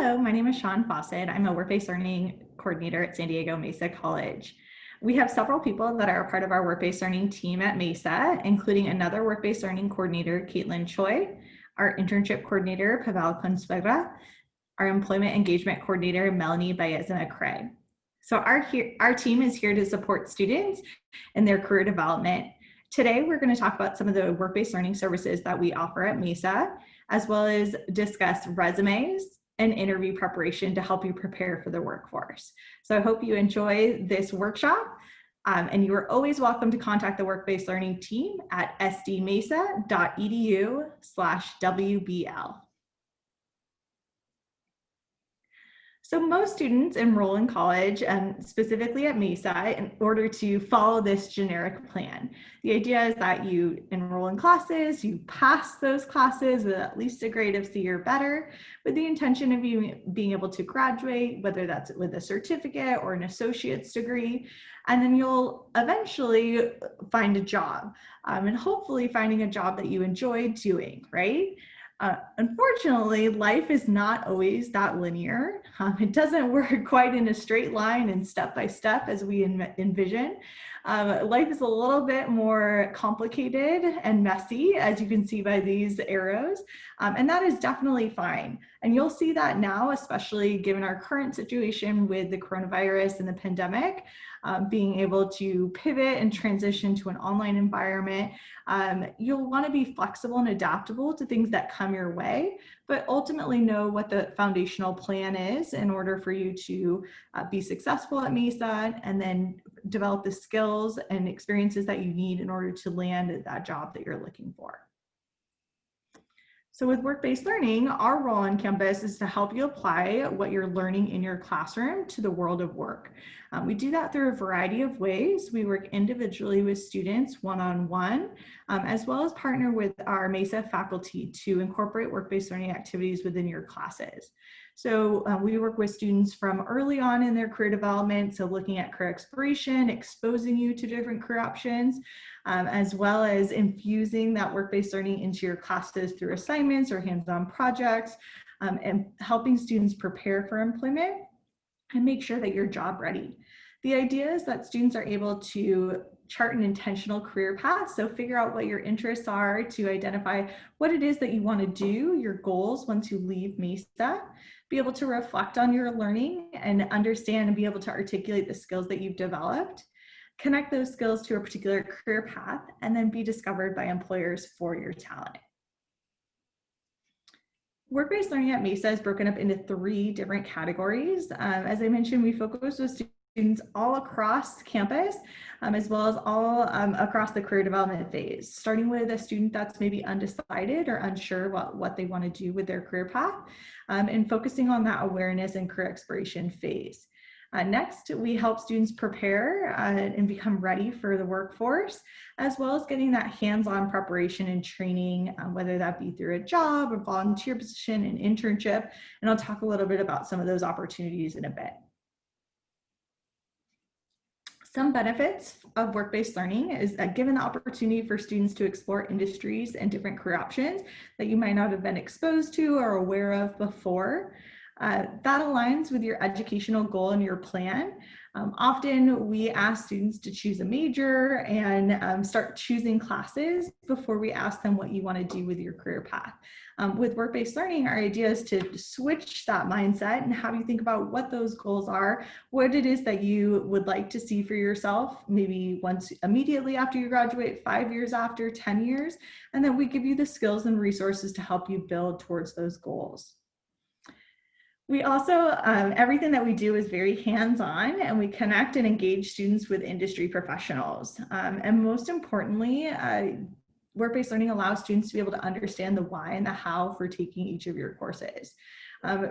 Hello, my name is Sean Fawcett. I'm a work-based learning coordinator at San Diego Mesa College. We have several people that are a part of our work-based learning team at Mesa, including another work-based learning coordinator, Caitlin Choi, our internship coordinator, Pavel Consuegra, our employment engagement coordinator, Melanie Baezema-Craig. So our team is here to support students in their career development. Today, we're going to talk about some of the work-based learning services that we offer at Mesa, as well as discuss resumes and interview preparation to help you prepare for the workforce. So I hope you enjoy this workshop, and you are always welcome to contact the work-based learning team at sdmesa.edu/WBL. So most students enroll in college, and specifically at Mesa, in order to follow this generic plan. The idea is that you enroll in classes, you pass those classes with at least a grade of C or better, with the intention of you being able to graduate, whether that's with a certificate or an associate's degree, and then you'll eventually find a job, and hopefully finding a job that you enjoy doing, right? Unfortunately, life is not always that linear. It doesn't work quite in a straight line and step by step as we envision. Life is a little bit more complicated and messy, as you can see by these arrows, and that is definitely fine. And you'll see that now, especially given our current situation with the coronavirus and the pandemic, being able to pivot and transition to an online environment. You'll want to be flexible and adaptable to things that come your way, but ultimately know what the foundational plan is in order for you to be successful at Mesa, and then develop the skills and experiences that you need in order to land that job that you're looking for. So with work-based learning, our role on campus is to help you apply what you're learning in your classroom to the world of work. We do that through a variety of ways. We work individually with students one-on-one, as well as partner with our Mesa faculty to incorporate work-based learning activities within your classes. So we work with students from early on in their career development, so looking at career exploration, exposing you to different career options, as well as infusing that work-based learning into your classes through assignments or hands-on projects, and helping students prepare for employment and make sure that you're job ready. The idea is that students are able to chart an intentional career path, so figure out what your interests are, to identify what it is that you want to do, your goals once you leave Mesa, be able to reflect on your learning and understand and be able to articulate the skills that you've developed, connect those skills to a particular career path, and then be discovered by employers for your talent. Work-based learning at Mesa is broken up into 3 different categories. As I mentioned, we focus with students all across campus, as well as all across the career development phase, starting with a student that's maybe undecided or unsure what they want to do with their career path, and focusing on that awareness and career exploration phase. Next, we help students prepare and become ready for the workforce, as well as getting that hands-on preparation and training, whether that be through a job, a volunteer position, an internship, and I'll talk a little bit about some of those opportunities in a bit. Some benefits of work-based learning is that given the opportunity for students to explore industries and different career options that you might not have been exposed to or aware of before, that aligns with your educational goal and your plan. Often we ask students to choose a major and start choosing classes before we ask them what you want to do with your career path. With work-based learning, our idea is to switch that mindset and have you think about what those goals are, what it is that you would like to see for yourself, maybe once immediately after you graduate, 5 years after, 10 years, and then we give you the skills and resources to help you build towards those goals. We also, everything that we do is very hands-on, and we connect and engage students with industry professionals. And most importantly, work-based learning allows students to be able to understand the why and the how for taking each of your courses.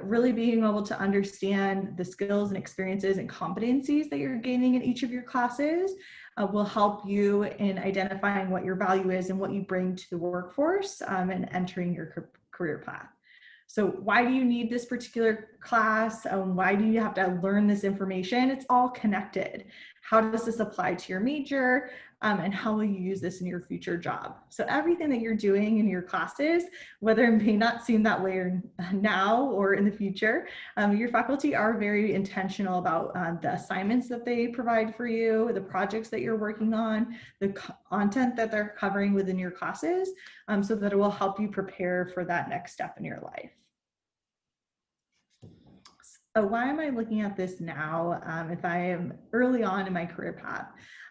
Really being able to understand the skills and experiences and competencies that you're gaining in each of your classes will help you in identifying what your value is and what you bring to the workforce and entering your career path. So why do you need this particular class? Why do you have to learn this information? It's all connected. How does this apply to your major? And how will you use this in your future job? So everything that you're doing in your classes, whether it may not seem that way now or in the future, your faculty are very intentional about the assignments that they provide for you, the projects that you're working on, the content that they're covering within your classes, so that it will help you prepare for that next step in your life. So why am I looking at this now if I am early on in my career path?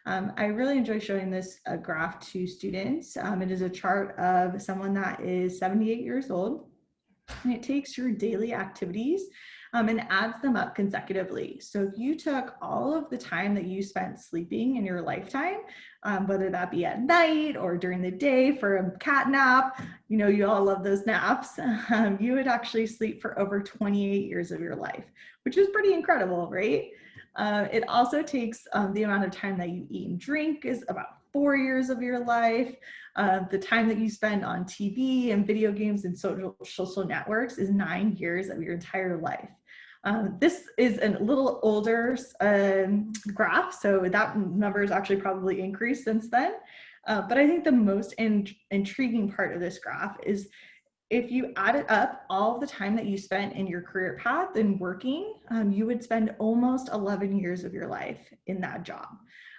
I really enjoy showing this graph to students. It is a chart of someone that is 78 years old, and it takes your daily activities and adds them up consecutively. So if you took all of the time that you spent sleeping in your lifetime, whether that be at night or during the day for a cat nap, you know, you all love those naps, you would actually sleep for over 28 years of your life, which is pretty incredible, right? It also takes the amount of time that you eat and drink is about 4 years of your life. The time that you spend on TV and video games and social networks is 9 years of your entire life. This is a little older graph, so that number has actually probably increased since then. But I think the most intriguing part of this graph is if you added up all the time that you spent in your career path and working, you would spend almost 11 years of your life in that job.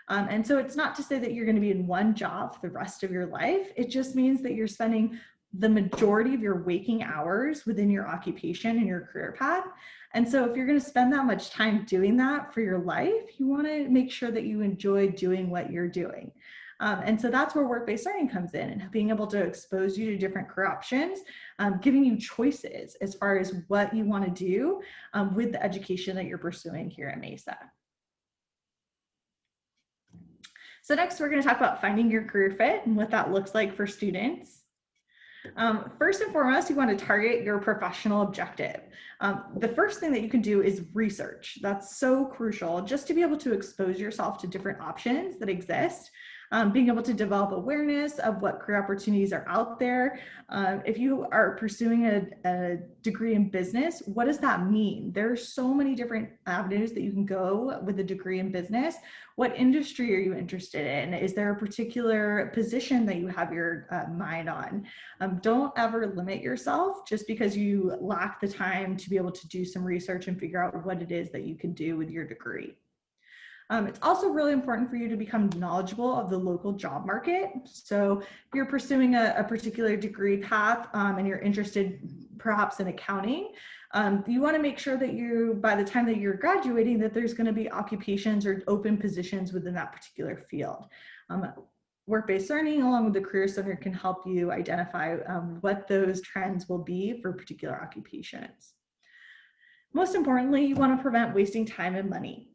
And so it's not to say that you're going to be in one job for the rest of your life. It just means that you're spending the majority of your waking hours within your occupation and your career path. And so if you're going to spend that much time doing that for your life, you want to make sure that you enjoy doing what you're doing. And so that's where work-based learning comes in, and being able to expose you to different career options, giving you choices as far as what you want to do with the education that you're pursuing here at MESA. So next, we're going to talk about finding your career fit and what that looks like for students. First and foremost, you want to target your professional objective. The first thing that you can do is research. That's so crucial, just to be able to expose yourself to different options that exist. Being able to develop awareness of what career opportunities are out there. If you are pursuing a degree in business, what does that mean? There are so many different avenues that you can go with a degree in business. What industry are you interested in? Is there a particular position that you have your mind on? Don't ever limit yourself just because you lack the time to be able to do some research and figure out what it is that you can do with your degree. It's also really important for you to become knowledgeable of the local job market. So if you're pursuing a particular degree path and you're interested perhaps in accounting, you want to make sure that by the time that you're graduating, that there's going to be occupations or open positions within that particular field. Work-based learning along with the Career Center can help you identify what those trends will be for particular occupations. Most importantly, you want to prevent wasting time and money.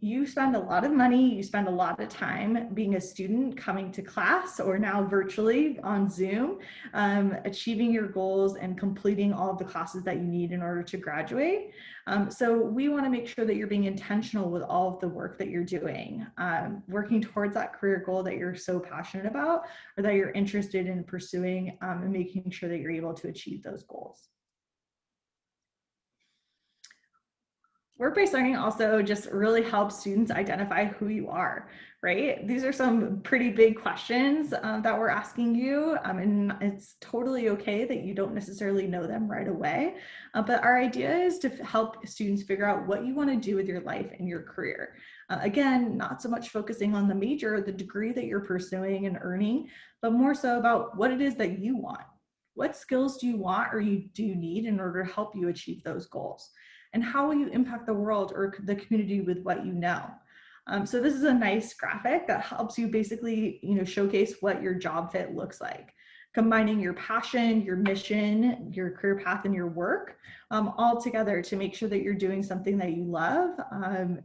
You spend a lot of money, you spend a lot of time being a student coming to class or now virtually on Zoom, achieving your goals and completing all of the classes that you need in order to graduate. So we want to make sure that you're being intentional with all of the work that you're doing, working towards that career goal that you're so passionate about or that you're interested in pursuing, and making sure that you're able to achieve those goals. Work-based learning also just really helps students identify who you are, right? These are some pretty big questions that we're asking you, and it's totally okay that you don't necessarily know them right away. But our idea is to help students figure out what you want to do with your life and your career. Again, not so much focusing on the major or the degree that you're pursuing and earning, but more so about what it is that you want. What skills do you want or do you need in order to help you achieve those goals? And how will you impact the world or the community with what you know? So this is a nice graphic that helps you basically, showcase what your job fit looks like, combining your passion, your mission, your career path, and your work all together to make sure that you're doing something that you love,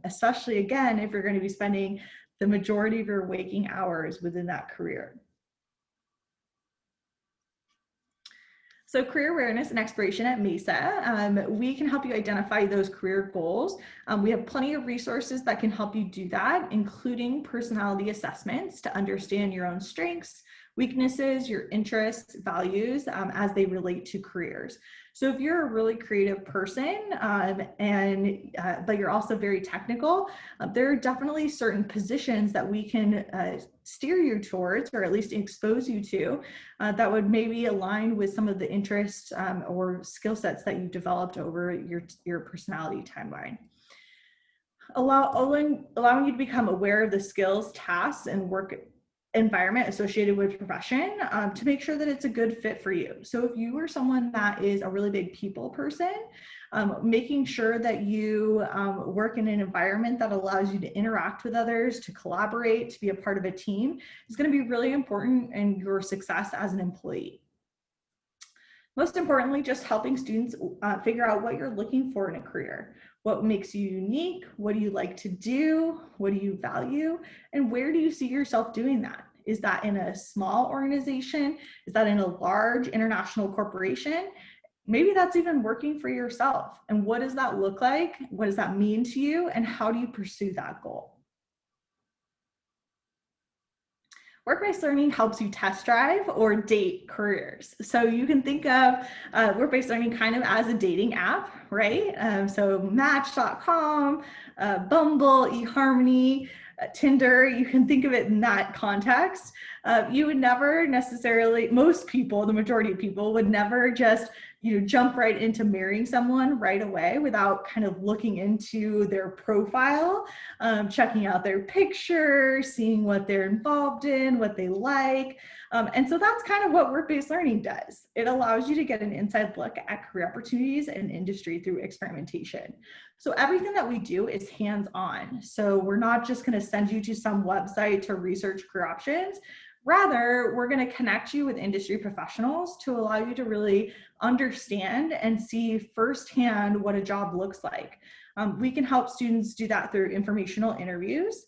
especially again, if you're going to be spending the majority of your waking hours within that career. So career awareness and exploration at MESA, we can help you identify those career goals. We have plenty of resources that can help you do that, including personality assessments to understand your own strengths, weaknesses, your interests, values as they relate to careers. So if you're a really creative person but you're also very technical, there are definitely certain positions that we can steer you towards, or at least expose you to, that would maybe align with some of the interests or skill sets that you've developed over your personality timeline. Allowing you to become aware of the skills, tasks, and work environment associated with profession to make sure that it's a good fit for you. So if you are someone that is a really big people person, making sure that you work in an environment that allows you to interact with others, to collaborate, to be a part of a team is going to be really important in your success as an employee. Most importantly, just helping students figure out what you're looking for in a career. What makes you unique? What do you like to do? What do you value? And where do you see yourself doing that? Is that in a small organization? Is that in a large international corporation? Maybe that's even working for yourself. And what does that look like? What does that mean to you? And how do you pursue that goal? Work-based learning helps you test drive or date careers. So you can think of work-based learning kind of as a dating app, right? So Match.com, Bumble, eHarmony, Tinder, you can think of it in that context. You would never necessarily, most people, the majority of people would never just jump right into marrying someone right away without kind of looking into their profile, checking out their pictures, seeing what they're involved in, what they like. And so that's kind of what work-based learning does. It allows you to get an inside look at career opportunities and industry through experimentation. So everything that we do is hands-on. So we're not just going to send you to some website to research career options. Rather, we're going to connect you with industry professionals to allow you to really understand and see firsthand what a job looks like. We can help students do that through informational interviews.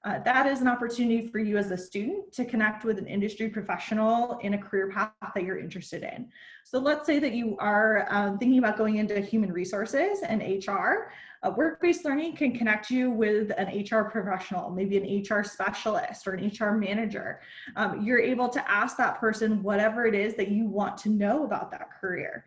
That is an opportunity for you as a student to connect with an industry professional in a career path that you're interested in. So let's say that you are thinking about going into human resources and HR. Work-based learning can connect you with an HR professional, maybe an HR specialist or an HR manager. You're able to ask that person whatever it is that you want to know about that career.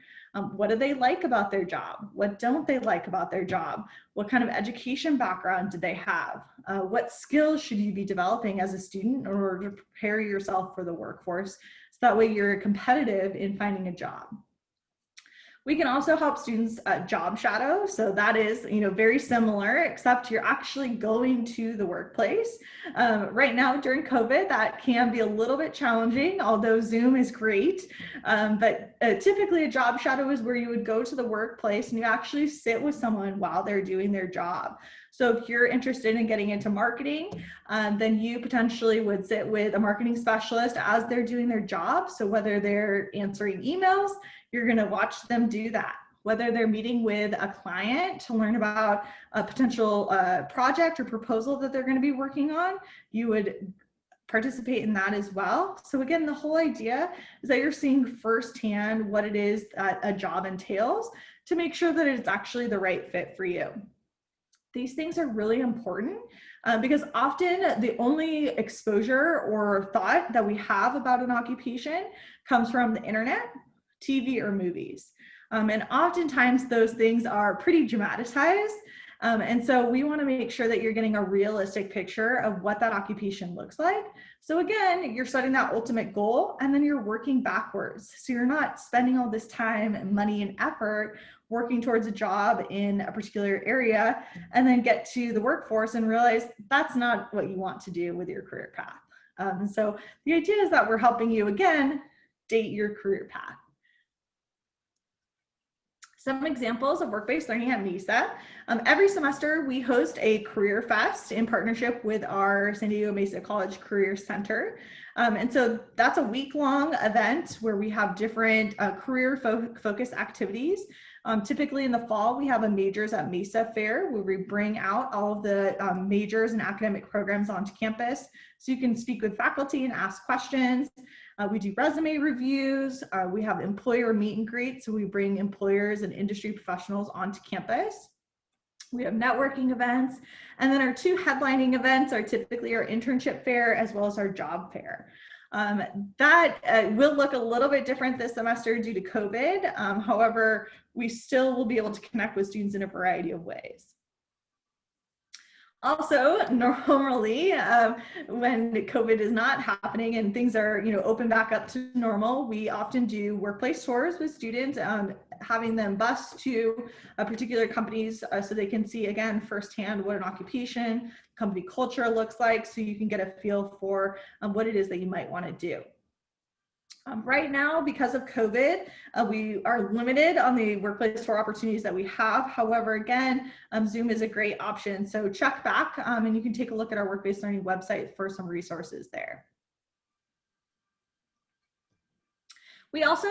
What do they like about their job? What don't they like about their job? What kind of education background do they have? What skills should you be developing as a student in order to prepare yourself for the workforce so that way you're competitive in finding a job? We can also help students job shadow. So that is, very similar, except you're actually going to the workplace. Right now during COVID, that can be a little bit challenging, although Zoom is great. But typically a job shadow is where you would go to the workplace and you actually sit with someone while they're doing their job. So if you're interested in getting into marketing, then you potentially would sit with a marketing specialist as they're doing their job. So whether they're answering emails, you're going to watch them do that. Whether they're meeting with a client to learn about a potential project or proposal that they're going to be working on, you would participate in that as well. So again, the whole idea is that you're seeing firsthand what it is that a job entails to make sure that it's actually the right fit for you. These things are really important because often the only exposure or thought that we have about an occupation comes from the internet, TV, or movies. And oftentimes those things are pretty dramatized. And so we want to make sure that you're getting a realistic picture of what that occupation looks like. So again, you're setting that ultimate goal and then you're working backwards. So you're not spending all this time and money and effort working towards a job in a particular area and then get to the workforce and realize that's not what you want to do with your career path. So the idea is that we're helping you, again, date your career path. Some examples of work-based learning at MESA. Every semester, we host a career fest in partnership with our San Diego Mesa College Career Center. And so that's a week-long event where we have different career-focused activities. Typically in the fall, we have a Majors at Mesa Fair where we bring out all of the majors and academic programs onto campus. So you can speak with faculty and ask questions. We do resume reviews. We have employer meet and greet. So we bring employers and industry professionals onto campus. We have networking events. And then our two headlining events are typically our internship fair as well as our job fair. That will look a little bit different this semester due to COVID. However, we still will be able to connect with students in a variety of ways. Also, normally, when COVID is not happening and things are, open back up to normal, we often do workplace tours with students, having them bus to particular companies so they can see, again, firsthand what an occupation, company culture looks like, so you can get a feel for what it is that you might want to do. Right now, because of COVID, we are limited on the workplace tour opportunities that we have. However, again, Zoom is a great option. So check back and you can take a look at our work-based learning website for some resources there. We also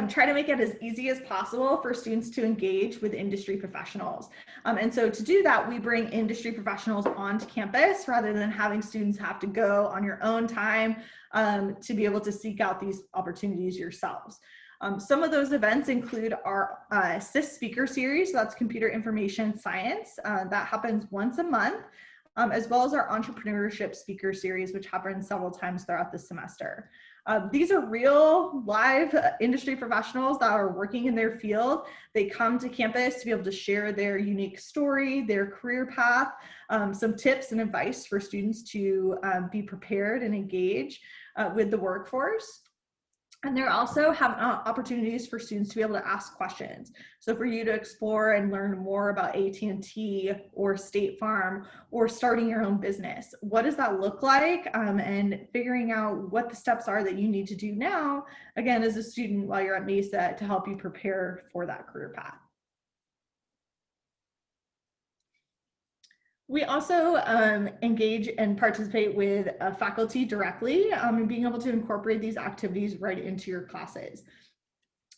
try to make it as easy as possible for students to engage with industry professionals. And so to do that, we bring industry professionals onto campus rather than having students have to go on your own time to be able to seek out these opportunities yourselves. Some of those events include our CIS speaker series, so that's computer information science, that happens once a month, as well as our entrepreneurship speaker series, which happens several times throughout the semester. These are real live industry professionals that are working in their field. They come to campus to be able to share their unique story, their career path, some tips and advice for students to be prepared and engage with the workforce. And there also have opportunities for students to be able to ask questions. So for you to explore and learn more about AT&T or State Farm or starting your own business. What does that look like? And figuring out what the steps are that you need to do now, again, as a student while you're at MESA to help you prepare for that career path. We also engage and participate with faculty directly and being able to incorporate these activities right into your classes.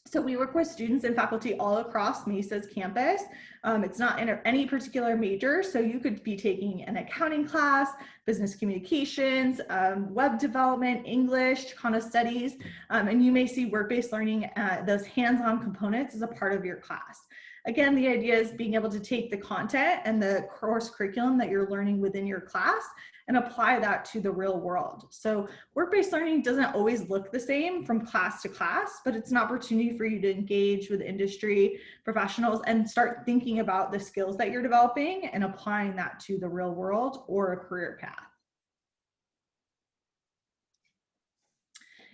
So we work with students and faculty all across MESA's campus. It's not in any particular major, so you could be taking an accounting class, business communications, web development, English, Chicano studies, and you may see work-based learning, those hands-on components as a part of your class. Again, the idea is being able to take the content and the course curriculum that you're learning within your class and apply that to the real world. So work-based learning doesn't always look the same from class to class, but it's an opportunity for you to engage with industry professionals and start thinking about the skills that you're developing and applying that to the real world or a career path.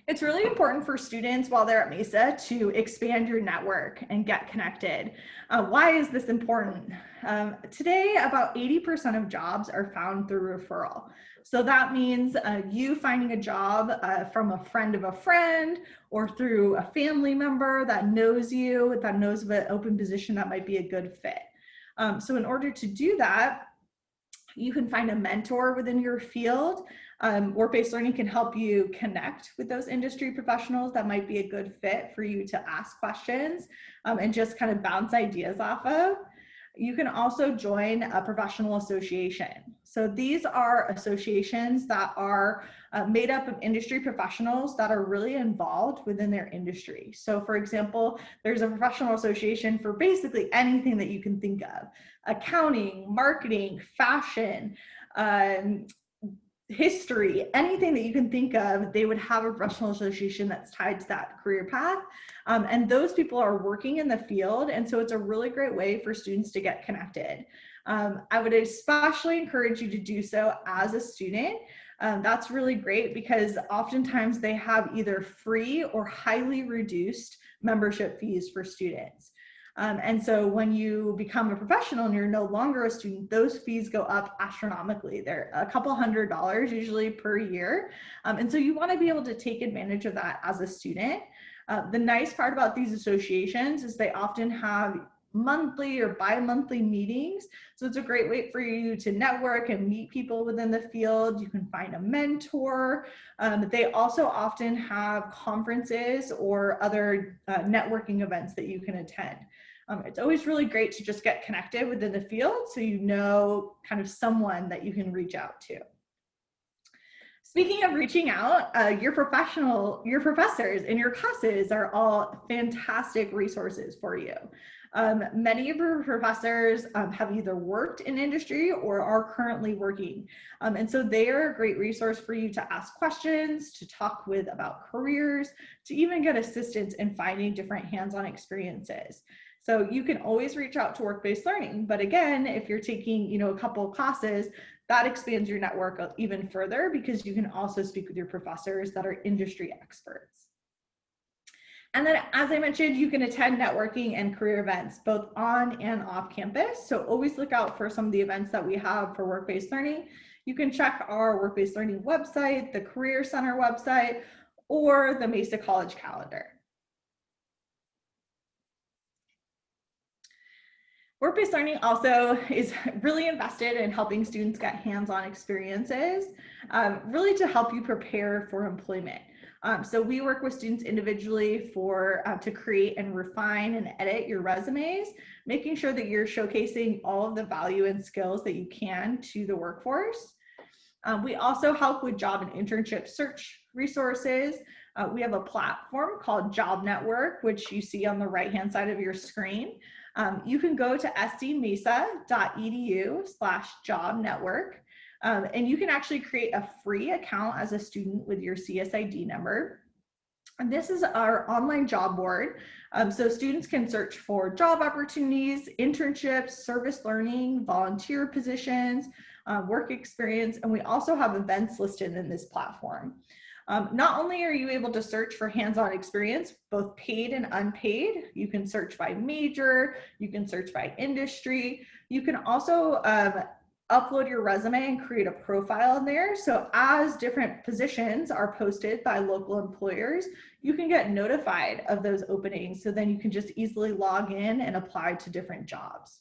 It's really important for students while they're at MESA to expand your network and get connected. Why is this important? Today, about 80% of jobs are found through referral. So that means you finding a job from a friend of a friend or through a family member that knows you, that knows of an open position that might be a good fit. So in order to do that, you can find a mentor within your field. Work-based learning can help you connect with those industry professionals that might be a good fit for you to ask questions and just kind of bounce ideas off of. You can also join a professional association. So these are associations that are made up of industry professionals that are really involved within their industry. So for example, there's a professional association for basically anything that you can think of: accounting, marketing, fashion, history, anything that you can think of, they would have a professional association that's tied to that career path. And those people are working in the field. And so it's a really great way for students to get connected. I would especially encourage you to do so as a student. That's really great because oftentimes they have either free or highly reduced membership fees for students. And so when you become a professional and you're no longer a student, those fees go up astronomically. They're a couple $100 usually per year. And so you want to be able to take advantage of that as a student. The nice part about these associations is they often have monthly or bi-monthly meetings. So it's a great way for you to network and meet people within the field. You can find a mentor. They also often have conferences or other networking events that you can attend. It's always really great to just get connected within the field so you know kind of someone that you can reach out to. Speaking of reaching out, your professors in your classes are all fantastic resources for you. Many of your professors have either worked in industry or are currently working. And so they are a great resource for you to ask questions, to talk with about careers, to even get assistance in finding different hands-on experiences. So you can always reach out to work-based learning. But again, if you're taking, a couple of classes, that expands your network even further because you can also speak with your professors that are industry experts. And then, as I mentioned, you can attend networking and career events, both on and off campus. So always look out for some of the events that we have for work-based learning. You can check our work-based learning website, the Career Center website, or the Mesa College calendar. Work-based learning also is really invested in helping students get hands-on experiences, really to help you prepare for employment. So we work with students individually to create and refine and edit your resumes, making sure that you're showcasing all of the value and skills that you can to the workforce. We also help with job and internship search resources. We have a platform called Job Network, which you see on the right-hand side of your screen. You can go to sdmesa.edu/job network. And you can actually create a free account as a student with your CSID number. And this is our online job board. So students can search for job opportunities, internships, service learning, volunteer positions, work experience, and we also have events listed in this platform. Not only are you able to search for hands-on experience, both paid and unpaid, you can search by major, you can search by industry, you can also upload your resume and create a profile in there. So as different positions are posted by local employers, you can get notified of those openings. So then you can just easily log in and apply to different jobs.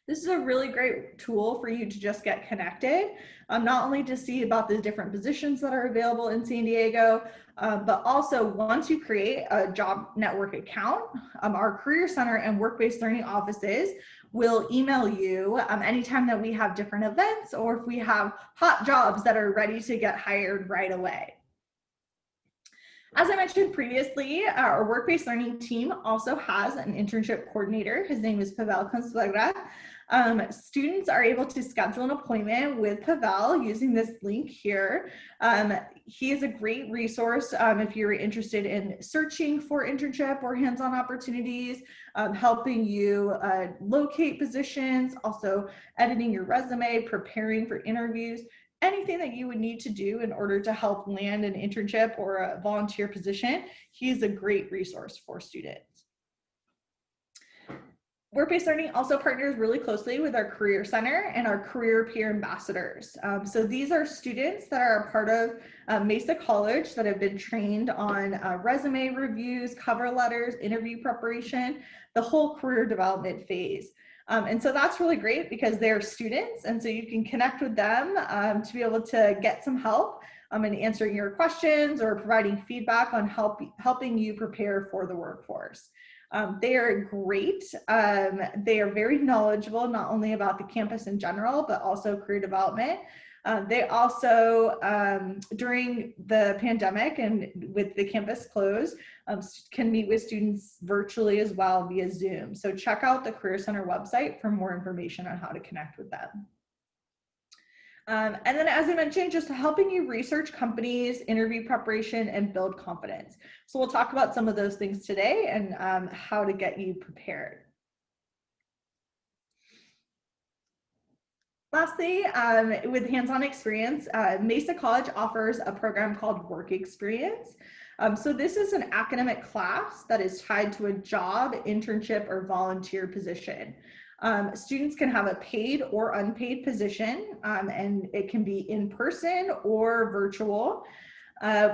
This is a really great tool for you to just get connected, not only to see about the different positions that are available in San Diego, but also once you create a job network account, our Career Center and Work-Based Learning offices will email you anytime that we have different events or if we have hot jobs that are ready to get hired right away. As I mentioned previously, our work-based learning team also has an internship coordinator. His name is Pavel Consuegra. Students are able to schedule an appointment with Pavel using this link here. He is a great resource if you're interested in searching for internship or hands-on opportunities, helping you locate positions, also editing your resume, preparing for interviews, anything that you would need to do in order to help land an internship or a volunteer position. He's a great resource for students. Work-based learning also partners really closely with our Career Center and our career peer ambassadors. So these are students that are a part of Mesa College that have been trained on resume reviews, cover letters, interview preparation, the whole career development phase. And so that's really great because they're students, and so you can connect with them to be able to get some help in answering your questions or providing feedback on helping you prepare for the workforce. They are great. They are very knowledgeable, not only about the campus in general, but also career development. They also, during the pandemic and with the campus closed, can meet with students virtually as well via Zoom. So check out the Career Center website for more information on how to connect with them. And then, as I mentioned, just helping you research companies, interview preparation, and build confidence. So we'll talk about some of those things today and how to get you prepared. Lastly, with hands-on experience, Mesa College offers a program called Work Experience. So this is an academic class that is tied to a job, internship, or volunteer position. Students can have a paid or unpaid position, and it can be in person or virtual.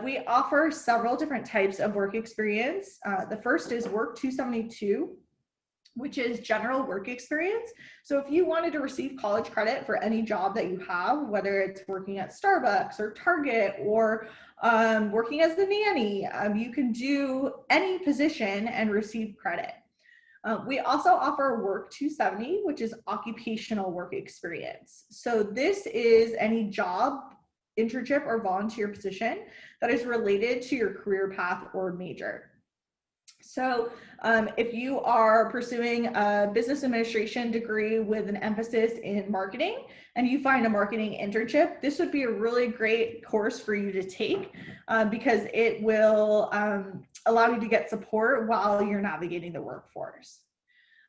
We offer several different types of work experience. The first is Work 272, which is general work experience. So if you wanted to receive college credit for any job that you have, whether it's working at Starbucks or Target or working as the nanny, you can do any position and receive credit. We also offer Work 270, which is occupational work experience. So this is any job, internship, or volunteer position that is related to your career path or major. So if you are pursuing a business administration degree with an emphasis in marketing and you find a marketing internship, this would be a really great course for you to take because it will allow you to get support while you're navigating the workforce.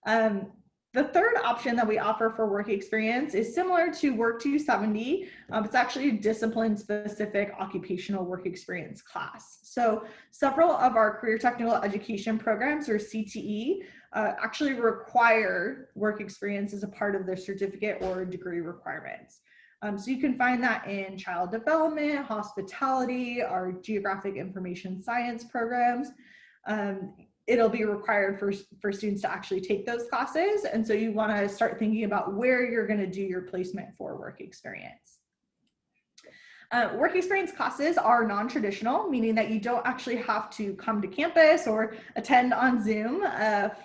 The third option that we offer for work experience is similar to Work 270. It's actually a discipline-specific occupational work experience class. So several of our career technical education programs, or CTE, actually require work experience as a part of their certificate or degree requirements. So you can find that in child development, hospitality, our geographic information science programs. It'll be required for students to actually take those classes. And so you want to start thinking about where you're going to do your placement for work experience. Work experience classes are non-traditional, meaning that you don't actually have to come to campus or attend on Zoom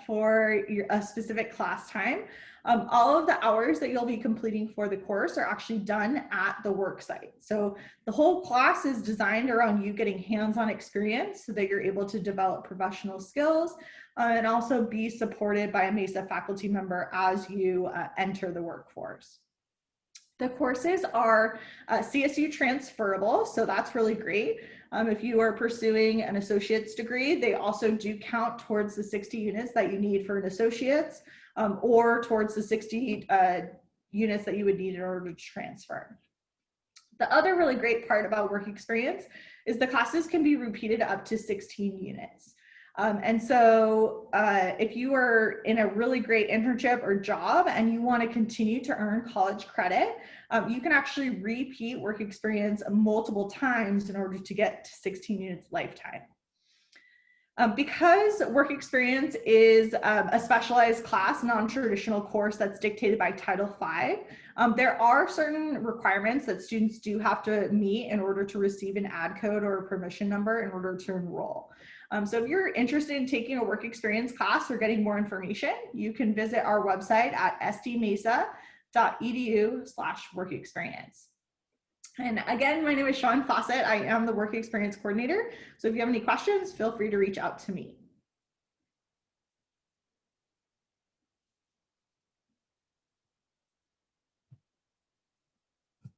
for a specific class time. All of the hours that you'll be completing for the course are actually done at the work site. So the whole class is designed around you getting hands-on experience so that you're able to develop professional skills and also be supported by a MESA faculty member as you enter the workforce. The courses are CSU transferable, so that's really great. If you are pursuing an associate's degree, they also do count towards the 60 units that you need for an associate's or towards the 60 units that you would need in order to transfer. The other really great part about work experience is the classes can be repeated up to 16 units. And so if you are in a really great internship or job and you want to continue to earn college credit, you can actually repeat work experience multiple times in order to get to 16 units lifetime. Because work experience is a specialized class, non-traditional course that's dictated by Title V, there are certain requirements that students do have to meet in order to receive an ad code or a permission number in order to enroll. So if you're interested in taking a work experience class or getting more information, you can visit our website at stmesa.edu/workexperience. And again, my name is Sean Fawcett. I am the work experience coordinator. So if you have any questions, feel free to reach out to me.